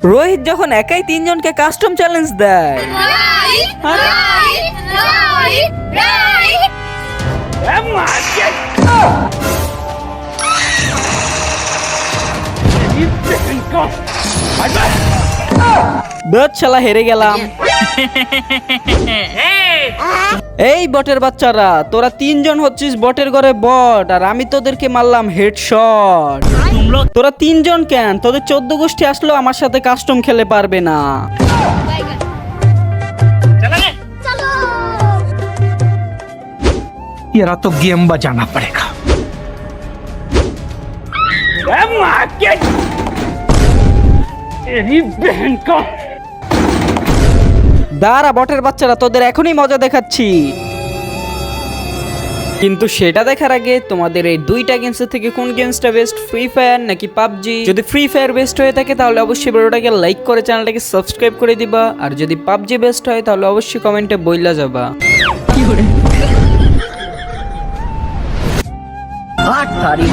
রোহিত যখন একাই তিনজনকে কাস্টম চ্যালেঞ্জ দেয়। শালা হেরে গেলাম। এই বটের বাচ্চারা, তোরা তিনজন হচ্ছিস বটের ঘরে বট, আর আমি তোদেরকে মারলাম হেডশট। তোরা তিনজন কেন, তোদের 14 গোষ্ঠী আসলেও আমার সাথে কাস্টম খেলে পারবে না। यारा तो गेम बजाना पड़ेगा। तेरी बहन का দাঁড়া বটের বাচ্চারা, তোদের এখনই মজা দেখাচ্ছি। কিন্তু সেটা দেখার আগে তোমাদের এই দুইটা গেমসের থেকে কোন গেমসটা বেস্ট, ফ্রি ফায়ার নাকি পাবজি? যদি ফ্রি ফায়ার বেস্ট হয়ে থাকে তাহলে অবশ্যই ভিডিওটাকে লাইক করে চ্যানেলটাকে সাবস্ক্রাইব করে দিবা, আর যদি পাবজি বেস্ট হয় তাহলে অবশ্যই কমেন্টে বইলা যাবা। आठ तारीख